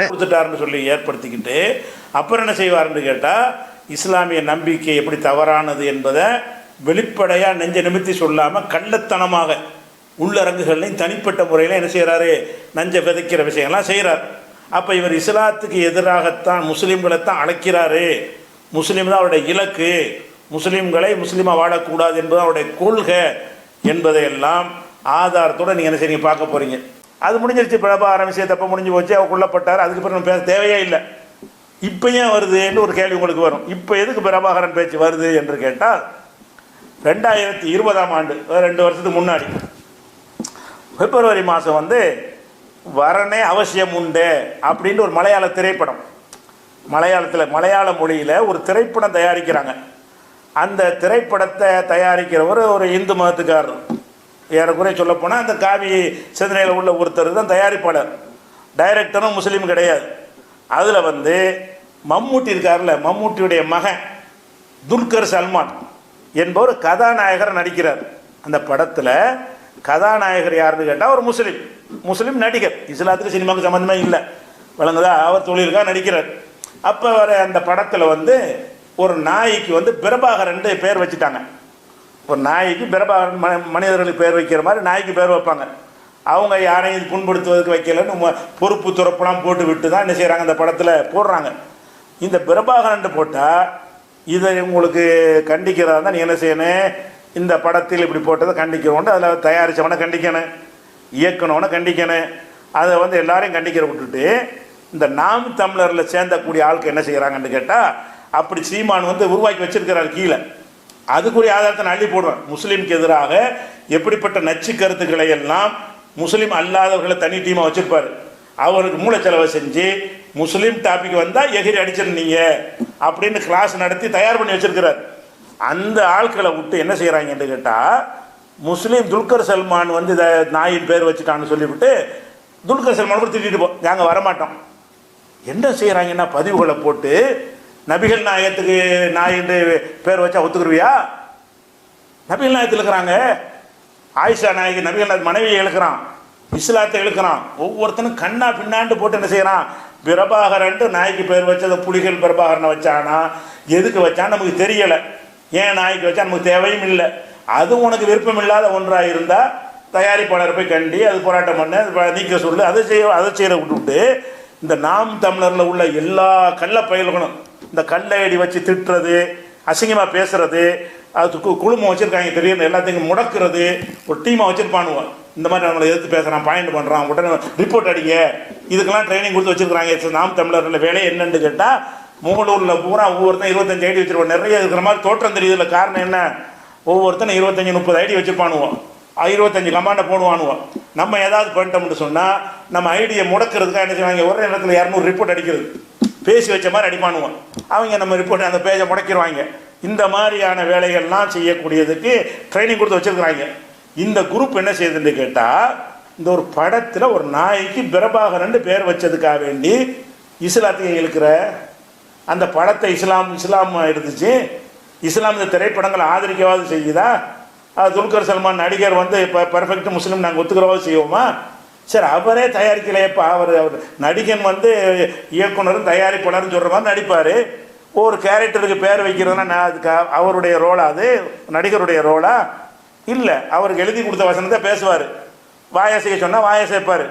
கொடுத்துட்டாருன்னு சொல்லி ஏற்படுத்திக்கிட்டு அப்புறம் என்ன செய்வார்னு கேட்டால் இஸ்லாமிய நம்பிக்கை எப்படி தவறானது என்பதை வெளிப்படையாக நெஞ்ச நிமித்தி சொல்லாமல் கள்ளத்தனமாக உள்ளரங்குகள்லையும் தனிப்பட்ட முறையில் என்ன செய்கிறாரு, நஞ்ச விதைக்கிற விஷயங்கள்லாம் செய்கிறார். அப்போ இவர் இஸ்லாத்துக்கு எதிராகத்தான் முஸ்லீம்களைத்தான் அழைக்கிறாரு, முஸ்லீம் தான் அவருடைய இலக்கு, முஸ்லீம்களை முஸ்லீமாக வாழக்கூடாது என்பது அவருடைய கொள்கை என்பதையெல்லாம் ஆதாரத்தோடு நீங்கள் என்ன செய்ய பார்க்க போகிறீங்க. அது முடிஞ்சிருச்சு. பிரபாகரன் விஷயத்தை அப்போ முடிஞ்சு போச்சு, அவர் கொல்லப்பட்டார். அதுக்கு பிறகு நம்ம பேச தேவையே இல்லை. இப்போ ஏன் வருதுன்னு ஒரு கேள்வி உங்களுக்கு வரும். இப்போ எதுக்கு பிரபாகரன் பேச்சு வருது என்று கேட்டால் 2020ஆம் ஆண்டு 2 வருஷத்துக்கு முன்னாடி பிப்ரவரி மாதம் வரனே அவசியம் உண்டு அப்படின்னு ஒரு மலையாள திரைப்படம், மலையாள மொழியில் ஒரு திரைப்படம் தயாரிக்கிறாங்க. அந்த திரைப்படத்தை தயாரிக்கிறவர் ஒரு இந்து மதத்துக்காரர். ஏறக்குறைய சொல்லப்போனால் அந்த காவி சிந்தனையில் உள்ள ஒருத்தர் தான் தயாரிப்பாளர். டைரக்டரும் முஸ்லீம் கிடையாது. அதில் மம்மூட்டி இருக்கார்ல, மம்மூட்டியுடைய மகன் துல்கர் சல்மான் என்பவர் கதாநாயகர் நடிக்கிறார். அந்த படத்தில் கதாநாயகர் யாருன்னு கேட்டால் ஒரு முஸ்லீம் நடிகர். இஸ்லாத்துக்கு சினிமாவுக்கு சம்மந்தமே இல்லை, விளங்குதா? அவர் தொழிலுக்காக நடிக்கிறார். அப்போ அந்த படத்தில் ஒரு நாய்க்கு பிரபாகரன் பேர் வச்சுட்டாங்க. ஒரு நாய்க்கு பிரபாகரன், மனிதர்களுக்கு பேர் வைக்கிற மாதிரி நாய்க்கு பேர் வைப்பாங்க. அவங்க யாரையும் புண்படுத்துவதற்கு வைக்கலன்னு பொறுப்பு துறப்பெல்லாம் போட்டு விட்டு தான் என்ன செய்கிறாங்க, அந்த படத்தில் போடுறாங்க. இந்த பிரபாகரன் போட்டால் இதை உங்களுக்கு கண்டிக்கிறதா தான் நீ என்ன செய்யணும், இந்த படத்தில் இப்படி போட்டதை கண்டிக்கிறோன்ட்டு அதில் தயாரித்தவனை கண்டிக்கணும், இயக்கணவனை கண்டிக்கணும். அதை எல்லாரையும் கண்டிக்கிற விட்டுட்டு இந்த நாம் தமிழரில் சேர்ந்தக்கூடிய ஆளுக்கு என்ன செய்கிறாங்கன்னு கேட்டால், அப்படி சீமான் உருவாக்கி வச்சிருக்கிறார் கீழே. அதுக்குரிய ஆதாரத்தை நான் அள்ளி போடுவேன். முஸ்லீமுக்கு எதிராக எப்படிப்பட்ட நச்சு கருத்துக்களை எல்லாம் முஸ்லீம் அல்லாதவர்களை தனி டீமாக வச்சுருப்பார். அவருக்கு மூளைச்செலவை செஞ்சு முஸ்லீம் டாபிக் வந்தால் எகிரி அடிச்சிருந்தீங்க அப்படின்னு கிளாஸ் நடத்தி தயார் பண்ணி வச்சிருக்கிறார். அந்த ஆட்களை விட்டு என்ன செய்கிறாங்கன்னு கேட்டால், முஸ்லீம் துல்கர் சல்மான் இதை நாயின் பேர் வச்சுட்டான்னு சொல்லிவிட்டு துல்கர் சல்மான் கூட திட்டிட்டு நாங்கள் வரமாட்டோம். என்ன செய்கிறாங்கன்னா பதிவுகளை போட்டு நபிகள் நாயகத்துக்கு நாயின்னு பேர் வச்சா ஒத்துக்குருவியா? நபிகள் நாயகத்தில் இருக்கிறாங்க. ஆயிஷா நாயகி நபிகள் நாயக மனைவியை இழுக்கிறான், இஸ்லாத்தை இழுக்கிறான். ஒவ்வொருத்தனும் கண்ணா பின்னாண்டு போட்டு என்ன செய்யறான், பிரபாகரன் நாய்க்கு பேர் வச்சதை புலிகள் பிரபாகரனை வச்சானா, எதுக்கு வச்சான்னு நமக்கு தெரியலை. ஏன் நாய்க்கு வச்சா நமக்கு தேவையும் இல்லை. அது உனக்கு விருப்பம் இல்லாத ஒன்றாக இருந்தால் தயாரிப்பாளர் போய் கண்டி அது போராட்டம் பண்ண நீக்க சொல்லு, அதை செய்ய விட்டுவிட்டு இந்த நாம் தமிழரில் உள்ள எல்லா கள்ள பயல்களும் இந்த கல்லையடி வச்சு திட்டுறது, அசிங்கமாக பேசுறது, அதுக்கு குழுமம் வச்சுருக்காங்க தெரியும், எல்லாத்தையும் முடக்கிறது, ஒரு டீமாக வச்சுருப்பானுவோம். இந்த மாதிரி நம்மளை எதிர்த்து பேசுகிறான், பாயிண்ட் பண்ணுறான், உடனே ரிப்போர்ட் அடிக்க, இதுக்கெல்லாம் ட்ரைனிங் கொடுத்து வச்சுருக்காங்க. நாம் தமிழரில் வேலை என்னன்னு கேட்டால், முகலூரில் பூரா ஒவ்வொருத்தன் 25 ஐடி வச்சுருவோம். நிறைய இருக்கிற மாதிரி தோற்றம் தெரியுதுல. காரணம் என்ன, ஒவ்வொருத்தனை 25-30 ஐடி வச்சுருப்பானுவோம், 25 கமாண்டை போடுவானுவோம். நம்ம ஏதாவது பண்ணிட்டோம்னு சொன்னால் நம்ம ஐடியை முடக்கிறதுக்காக என்ன செய்வாங்க, ஒரே நேரத்தில் 200 ரிப்போர்ட் அடிக்கிறது, பேசி வச்ச மாதிரி அடிப்பானுவோம். அவங்க நம்ம ரிப்போர்ட் அந்த பேஜை முடக்கிடுவாங்க. இந்த மாதிரியான வேலைகள்லாம் செய்யக்கூடியதுக்கு ட்ரைனிங் கொடுத்து வச்சுருக்குறாங்க. இந்த குரூப் என்ன செய்யுதுன்னு கேட்டால், இந்த ஒரு படத்தில் ஒரு நாய்க்கு பிரபாகரன் பேர் வச்சதுக்காக வேண்டி இஸ்லாத்தையும் இழுக்கிற அந்த படத்தை இஸ்லாம் எடுத்துச்சு. இஸ்லாம் இந்த திரைப்படங்களை ஆதரிக்கவாது செய்யுதா? துல்கர் சல்மான் நடிகர் இப்போ பர்ஃபெக்ட் முஸ்லீம் நாங்கள் ஒத்துக்கிறவாது செய்வோமா? சரி, அவரே தயாரிக்கலையப்பா. அவர் நடிகன் இயக்குனரும் தயாரிப்பாளர்னு சொல்கிற மாதிரி நடிப்பார். ஒரு கேரக்டருக்கு பேர் வைக்கிறதுனா அதுக்கு அவருடைய ரோலா, அது நடிகருடைய ரோலா இல்லை. அவருக்கு எழுதி கொடுத்த வசனத்தை பேசுவார், வாயை செய்ய சொன்னால் வாயை சேர்ப்பார்.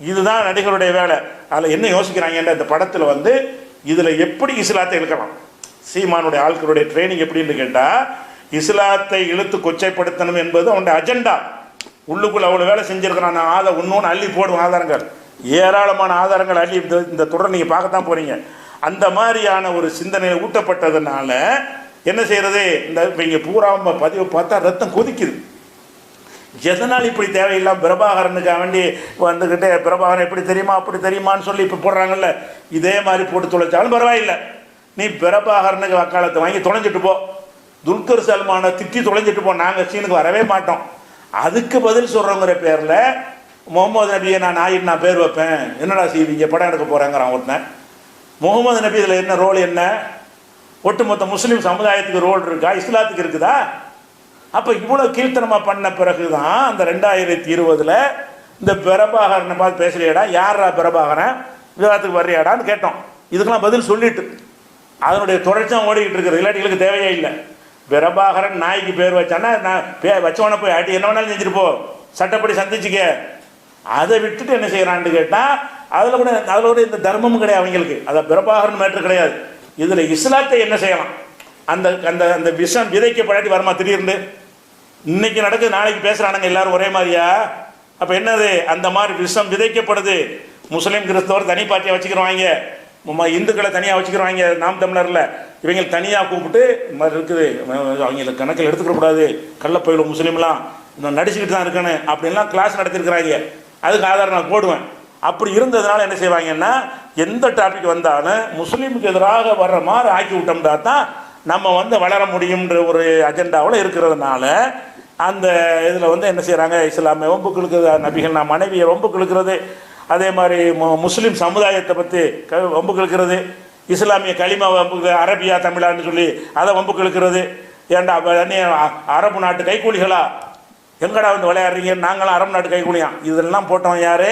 இதுதான் நடிகருடைய வேலை. அதில் என்ன யோசிக்கிறாங்கன்ற இந்த படத்தில் இதில் எப்படி இஸ்லாத்தை இழுக்கலாம், சீமானுடைய ஆட்களுடைய ட்ரைனிங் எப்படின்னு கேட்டால், இஸ்லாத்தை இழுத்து கொச்சைப்படுத்தணும் என்பது அவனுடைய அஜெண்டா. உள்ளுக்குள்ள அவ்வளோ வேலை செஞ்சுருக்கிறான். நான் ஒன்று அள்ளி போடுவேன் ஆதாரங்கள், ஏராளமான ஆதாரங்கள் அள்ளி இந்த தொடர் நீங்கள் பார்க்கத்தான் போகிறீங்க. அந்த மாதிரியான ஒரு சிந்தனையில் ஊட்டப்பட்டதுனால என்ன செய்கிறது, இந்த இங்கே பூரா பதிவை பார்த்தா ரத்தம் கொதிக்குது. எதனால் இப்படி தேவையில்லாமல் பிரபாகரனுக்காக வேண்டி பிரபாகரன் எப்படி தெரியுமா அப்படி தெரியுமான்னு சொல்லி இப்போ போடுறாங்கல்ல, இதே மாதிரி போட்டு தொலைச்சாலும் பரவாயில்லை. நீ பிரபாகரனுக்கு வக்காலத்தை வாங்கி தொலைஞ்சிட்டு போ, துல்கர் சல்மானை திட்டி தொலைஞ்சிட்டு போ, நாங்கள் சீனுக்கு வரவே மாட்டோம். அதுக்கு பதில் சொல்கிறவங்கிற பேரில் முகமது நபியை நான் பேர் வைப்பேன், என்னடா செய்வீங்க, படம் எடுக்க போகிறேங்கிறான் ஒருத்தன். முகமது நபி இதில் என்ன ரோல், என்ன ஒட்டுமொத்த முஸ்லீம் சமுதாயத்துக்கு ரோல் இருக்கா, இஸ்லாத்துக்கு இருக்குதா? அப்போ இவ்வளோ கீழ்த்தனமாக பண்ண பிறகு தான் அந்த 2020 இந்த பிரபாகரனை பார்த்து பேசலையடா, யாரா பிரபாகரன், விவாதத்துக்கு வர்றியாடான்னு கேட்டோம். இதுக்கெல்லாம் பதில் சொல்லிட்டு அதனுடைய தொடர்ச்சியாக ஓடிக்கிட்டு இருக்கிறது. இல்லாட்டிகளுக்கு தேவையே இல்லை. பிரபாகரன் நாய்க்கு பேர் வச்சானா நான் வச்சவன போய் ஆட்டி என்ன வேணாலும் செஞ்சுட்டு போ, சட்டப்படி சந்திச்சுக்க. அதை விட்டுட்டு என்ன செய்யறான்னு கேட்டால் அதில் கூட இந்த தர்மமும் கிடையாது அவங்களுக்கு. அதை பிரபாகரன் மேட்ரு கிடையாது. இதில் இஸ்லாத்தை என்ன செய்யலாம்? அந்த அந்த அந்த விஷம் விதைக்கப்படாட்டி வருமா திடீர்னு? இன்னைக்கு நடக்குது, நாளைக்கு பேசுகிறானுங்க எல்லாரும் ஒரே மாதிரியா? அப்போ என்னது? அந்த மாதிரி விஷம் விதைக்கப்படுது. முஸ்லீம் கிறிஸ்தவர் தனி பார்ட்டியாக வச்சுக்கிறவாங்க, இந்துக்களை தனியாக வச்சுக்கிறவாங்க. நாம் தமிழரில் இவங்க தனியாக கூப்பிட்டு இந்த மாதிரி இருக்குது, அவங்களுக்கு கணக்கில் எடுத்துக்கூடாது, கள்ளப்பயிலும் முஸ்லீம்லாம் இன்னும் நடிச்சுக்கிட்டு தான் இருக்கணும் அப்படின்லாம் கிளாஸ் நடத்திருக்கிறாங்க. அதுக்கு ஆதாரம் நான் போடுவேன். அப்படி இருந்ததுனால என்ன செய்வாங்கன்னா, எந்த டாபிக் வந்தாலும் முஸ்லீமுக்கு எதிராக வர்ற மாதிரி ஆக்கி விட்டோம்னா தான் நம்ம வளர முடியுன்ற ஒரு அஜெண்டாவில் இருக்கிறதுனால அந்த இதில் என்ன செய்கிறாங்க, இஸ்லாமை வம்புக்கு இழுக்கிறது, நபிகள் நான் மனைவியை வம்புக்கு இழுக்கிறது, அதே மாதிரி முஸ்லீம் சமுதாயத்தை பற்றி வம்புக்கு இழுக்கிறது, இஸ்லாமிய களிமா வம்புக்கு, அரபியா தமிழான்னு சொல்லி அதை வம்புக்கு இழுக்கிறது. ஏன்டா அரபு நாட்டு கைக்கூலிகளா எங்கடா விளையாடுறீங்க, நாங்களாம் அரபு நாட்டு கைக்கூலியா? இதெல்லாம் போட்டோம் யாரு?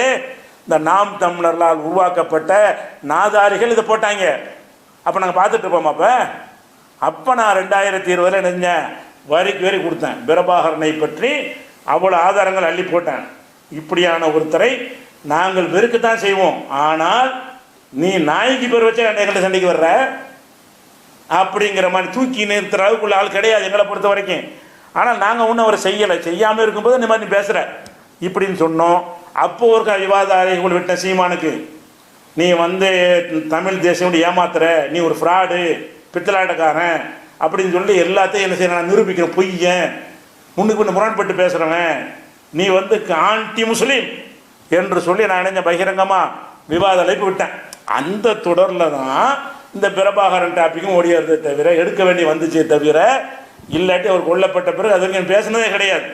இந்த நாம் தமிழர்களால் உருவாக்கப்பட்ட நாதாரிகள் இதை போட்டாங்க. அப்போ நாங்கள் பார்த்துட்டு இருப்போம். அப்போ நான் 2020 நினைஞ்சேன், வரிக்கு வரி கொடுத்தேன். பிரபாகரனை பற்றி அவ்வளோ ஆதாரங்கள் அள்ளி போட்டேன். இப்படியான ஒருத்தரை நாங்கள் வெறுக்கத்தான் செய்வோம், ஆனால் நீ நாய்க்கு பேர் வச்சா எங்கள்கிட்ட சண்டைக்கு வர்ற அப்படிங்கிற மாதிரி தூக்கி நிறுத்துற அளவுக்குள்ள ஆள் கிடையாது எங்களை பொறுத்த வரைக்கும். ஆனால் நாங்கள் ஒன்றும் அவரை செய்யலை, செய்யாமல் இருக்கும்போது இந்த மாதிரி நீ பேசுகிற இப்படின்னு சொன்னோம். அப்போ ஒரு விவாத அறைகள் விட்ட சீமானுக்கு, நீ தமிழ் தேசியம் ஏமாத்துற, நீ ஒரு ஃப்ராடு, பித்தலாட்டக்காரன் அப்படின்னு சொல்லி எல்லாத்தையும் என்ன செய்ய நான் நிரூபிக்கிற பொய்யன், முன்னுக்கு முரண்பட்டு பேசுகிறவன், நீ ஆன்டி முஸ்லீம் என்று சொல்லி நான் இணைஞ்ச பகிரங்கமாக விவாத அழைப்பு விட்டேன். அந்த தொடரில் தான் இந்த பிரபாகரன் டாப்பிக்கும் ஓடியாருதே தவிர எடுக்க வேண்டி வந்துச்சே தவிர, இல்லாட்டி அவர் கொல்லப்பட்ட பிறகு அது வரைக்கும் பேசினதே கிடையாது.